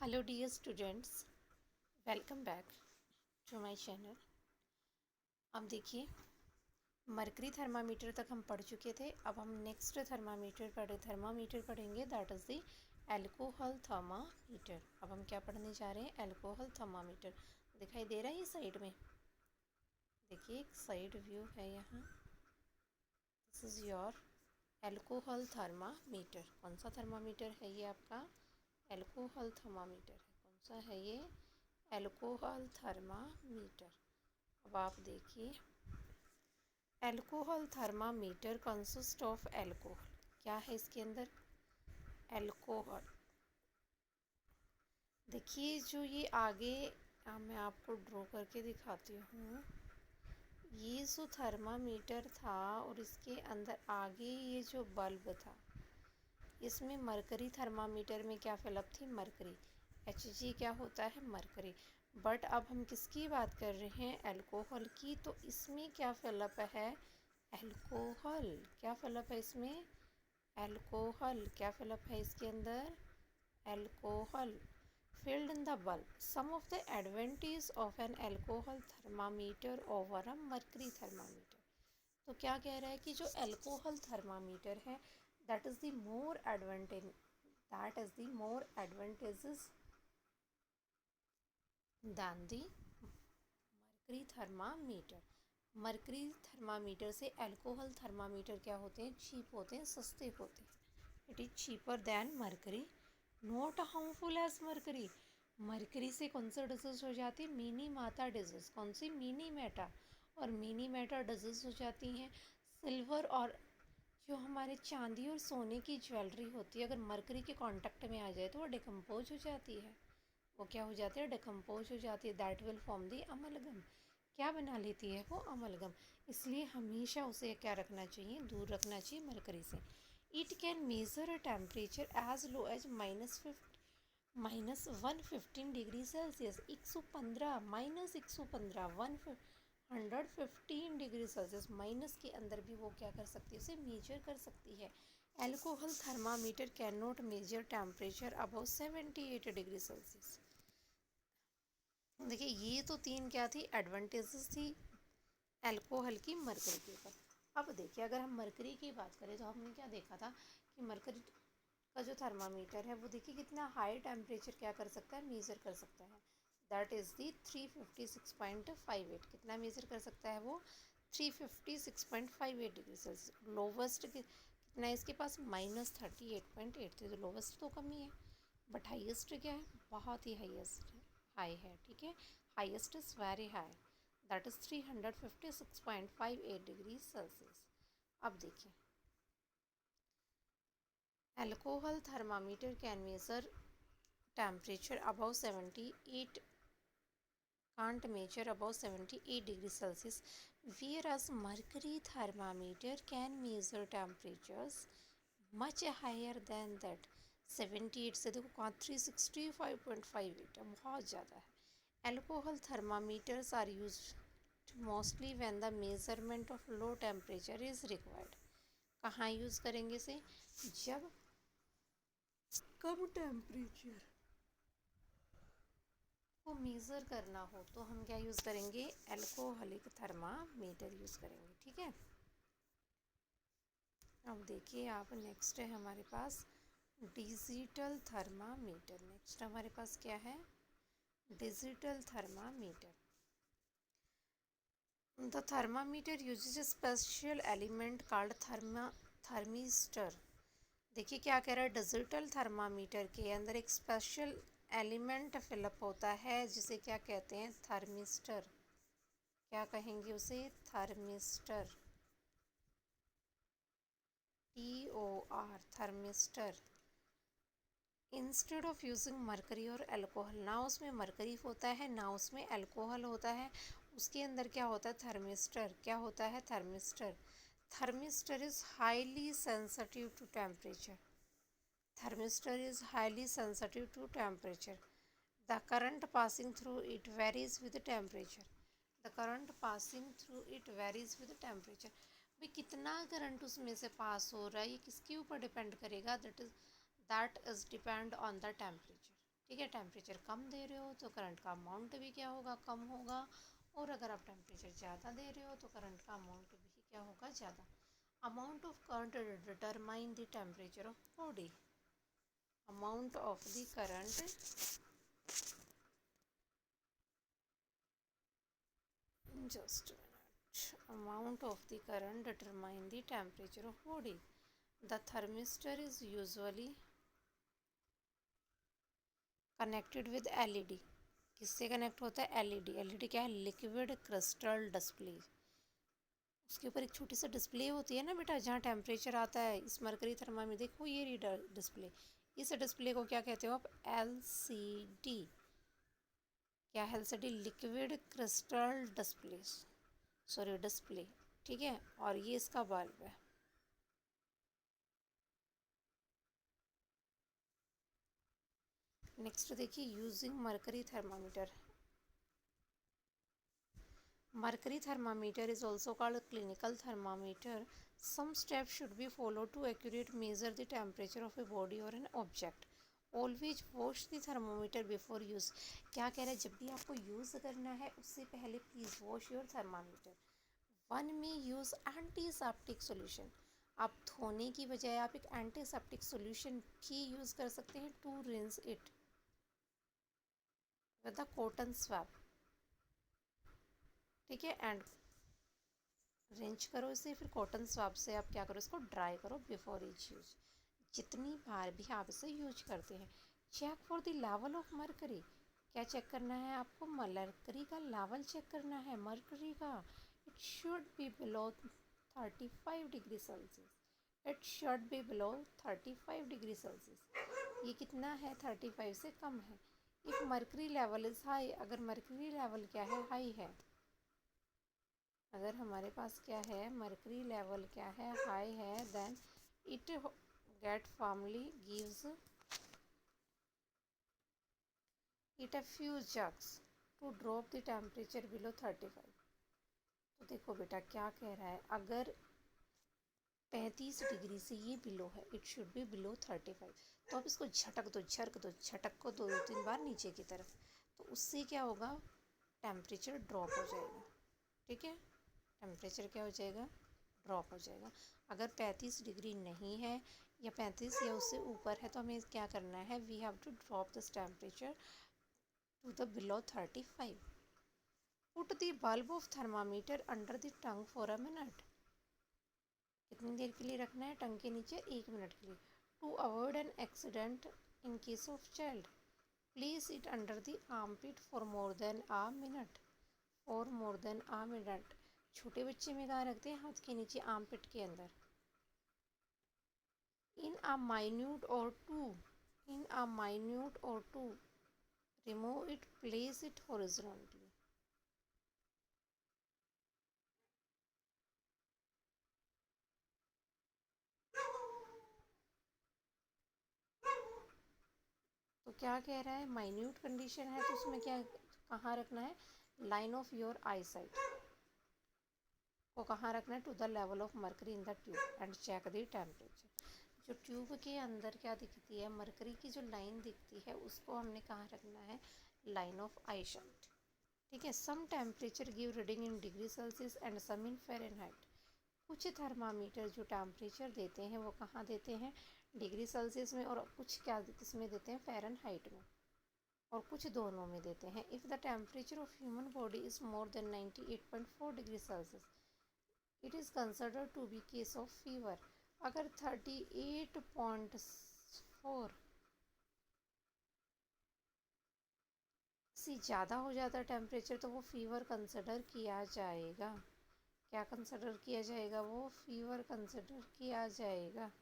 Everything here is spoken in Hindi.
Hello dear students, welcome back to my channel. अब देखिए, मरकरी थर्मामीटर तक हम पढ़ चुके थे। अब हम नेक्स्ट थर्मामीटर पढ़ेंगे, that is the alcohol thermometer. अब हम क्या पढ़ने जा रहे हैं? Alcohol thermometer. दिखाई दे रहा है ये साइड में? देखिए, एक साइड व्यू है यहाँ। This is your alcohol thermometer. कौन सा थर्मामीटर है ये? आपका एल्कोहल थर्मामीटर है। कौन सा है ये? Alcohol thermometer. अब आप देखिए, alcohol thermometer consist of alcohol. क्या है इसके अंदर? एल्कोहल। देखिए, जो ये आगे मैं आपको ड्रॉ करके दिखाती हूँ। ये जो थर्मामीटर था और इसके अंदर आगे ये जो बल्ब था, इसमें मरकरी थर्मामीटर में क्या फिलअप थी? मरकरी। Hg क्या होता है? मरकरी। बट अब हम किसकी बात कर रहे हैं? एल्कोहल की। तो इसमें क्या फिलअप है? एल्कोहल। क्या फिलअप है इसमें? एल्कोहल। क्या फिलअप है इसके अंदर? Alcohol filled in the bulb. Some of the advantages of an alcohol thermometer over a mercury thermometer. तो क्या कह रहा है कि जो एल्कोहल थर्मामीटर है, that is the more advantages than the mercury thermometer. Mercury thermometer से एल्कोहल थर्मामीटर क्या होते हैं? चीप होते हैं, सस्ते होते हैं। It is cheaper than mercury, not harmful as mercury. Mercury से कौन सा डिजीज हो जाती है? मिनी माता डिजीज। कौन सी? Minamata. और मिनी मेटा डिजीज हो जाती हैं सिल्वर और जो हमारे चांदी और सोने की ज्वेलरी होती है, अगर मरकरी के कांटेक्ट में आ जाए तो वो डिकम्पोज हो जाती है। वो क्या हो जाती है? डिकम्पोज हो जाती है। That will form the amalgam. क्या बना लेती है वो? अमलगम। इसलिए हमेशा उसे क्या रखना चाहिए? दूर रखना चाहिए मरकरी से। It can measure a temperature as low as -115 degree Celsius. 115 -115 minus के अंदर भी वो क्या कर सकती है? उसे मेजर कर सकती है। Alcohol thermometer can not measure temperature above 78 degree Celsius. देखिए, ये तो तीन क्या थी? एडवांटेजेस थी एल्कोहल की मरकरी के ऊपर। अब देखिए, अगर हम मरकरी की बात करें तो हमने क्या देखा था कि मरकरी का जो थर्मामीटर है वो देखिए कितना हाई टेम्परेचर क्या कर सकता है? मेज़र कर सकता है। That is the 356.58। कितना मेज़र कर सकता है वो? 356.58 डिग्री सेल्सियस। लोवेस्ट कितना है इसके पास? -38.83। तो लोवेस्ट तो कम ही है, बट हाईएस्ट क्या है? बहुत ही हाईएस्ट हाई है। ठीक है, highest is very high, that is 356.58 degree Celsius. अब देखिए, alcohol thermometer can measure temperature above 78, can't measure above 78 degrees Celsius, whereas mercury thermometer can measure temperatures much higher than that। 78 से देखो कहाँ 365.58 है, बहुत ज़्यादा है। Alcohol thermometers are used mostly when the measurement of low temperature is required. कहाँ यूज़ करेंगे इसे? जब कम टेम्परेचर को मेज़र करना हो तो हम क्या यूज़ करेंगे? एल्कोहलिक थर्मामीटर यूज़ करेंगे। ठीक है, अब देखिए आप, नेक्स्ट है हमारे पास डिजिटल थर्मामीटर। नेक्स्ट हमारे पास क्या है? Digital thermometer. The thermometer uses A special element called thermistor. देखिए क्या कह रहा है? डिजिटल थर्मामीटर के अंदर एक स्पेशल एलिमेंट फिलअप होता है जिसे क्या कहते हैं? थर्मिस्टर। क्या कहेंगे उसे? Thermistor. TOR, thermistor. Instead of using mercury और एल्कोहल, ना उसमें मरकरी होता है ना उसमें एल्कोहल होता है, उसके अंदर क्या होता है? थर्मिस्टर। क्या होता है? Thermistor. Thermistor is highly sensitive to temperature. Thermistor is highly sensitive to temperature. The current passing through it varies with the temperature. The current passing through it varies with the temperature. भाई कितना करंट उसमें से पास हो रहा है ये किसके ऊपर डिपेंड करेगा? That is depend on the temperature. ठीक है, टेम्परेचर कम दे रहे हो तो करंट का अमाउंट भी क्या होगा, कम होगा। और अगर आप टेम्परेचर ज़्यादा दे रहे हो तो करंट का अमाउंट भी क्या होगा, ज़्यादा। Amount of current determine the temperature of body. Amount of the current, just a minute, amount of the current determine the temperature of body. The thermistor is usually connected with LED. किससे कनेक्ट होता है, LED। LED क्या है, लिक्विड क्रिस्टल डिस्प्ले। उसके ऊपर एक छोटी सी डिस्प्ले होती है ना बेटा, जहाँ टेम्परेचर आता है। इस मरकरी थर्मामीटर देखो, ये रीडर डिस्प्ले, इस डिस्प्ले को क्या कहते हो आप, LCD। क्या है, LCD, liquid crystal display, sorry display, ठीक है। और ये इसका बल्ब है। नेक्स्ट देखिए, using mercury thermometer. Mercury thermometer is also called a clinical thermometer. Some steps should be followed to accurately measure the temperature of a body or an object. Always wash the thermometer before use. क्या कह रहा है, जब भी आपको यूज़ करना है उससे पहले please wash your thermometer. One में यूज़ एंटीसेप्टिक सोल्यूशन। आप धोने की बजाय आप एक एंटीसेप्टिक सोल्यूशन भी यूज़ कर सकते हैं to rinse it with the cotton swab, ठीक है। एंड रिंच करो इसे, फिर कॉटन स्वैब से आप क्या करो, इसको ड्राई करो बिफोर ईच यूज। जितनी बार भी आप इसे यूज करते हैं। Check for the level of mercury. क्या चेक करना है आपको, मरकरी का लेवल चेक करना है, मरकरी का। It should be below 35 degree Celsius. It should be below 35 degree Celsius. ये कितना है, 35 से कम है। If mercury level is high, अगर मरकरी लेवल क्या है, हाई है, अगर हमारे पास क्या है, मरकरी लेवल क्या है, हाई है, then it get formally gives it a few jerks to drop the temperature below 35। तो देखो बेटा क्या कह रहा है, अगर 35 डिग्री से ये बिलो है, इट शुड बी बिलो 35, तो आप इसको झटक दो, झटक दो, झटक को दो तीन बार नीचे की तरफ, तो उससे क्या होगा, टेम्परेचर ड्रॉप हो जाएगा, ठीक है। टेम्परेचर क्या हो जाएगा, ड्रॉप हो जाएगा। अगर 35 डिग्री नहीं है या 35 या उससे ऊपर है तो हमें क्या करना है, we have to drop this temperature to the below 35। Put the bulb of thermometer under the tongue for a minute. कितनी देर के लिए रखना है, टंग के नीचे 1 मिनट के लिए। To avoid an accident in case of child, place it under the armpit for more than a minute, for more than a minute. छोटे बच्चे में कहाँ रखते हैं, हाथ के नीचे, आर्मपिट के अंदर। In a minute or two, in a minute or two, remove it, place it horizontally. तो क्या कह रहा है, माइन्यूट कंडीशन है तो उसमें क्या, कहाँ रखना है, line of your eyesight को कहाँ रखना है, to the level of mercury in the tube and check the temperature. जो ट्यूब के अंदर क्या दिखती है, मरकरी की जो लाइन दिखती है उसको हमने कहाँ रखना है, लाइन ऑफ आई साइट, ठीक है। Some temperature give reading in degree Celsius and some in Fahrenheit. कुछ थर्मामीटर जो टेम्परेचर देते हैं वो कहाँ देते हैं, डिग्री सेल्सियस में, और कुछ क्या किस में देते हैं, फ़ारेनहाइट में, और कुछ दोनों में देते हैं। If the temperature of human body is more than 98.4 degree Celsius, it is considered to be case of fever. अगर 38.4 से ज़्यादा हो जाता है टेम्परेचर तो वो फीवर कंसिडर किया जाएगा। क्या कंसिडर किया जाएगा, वो फीवर कंसिडर किया जाएगा।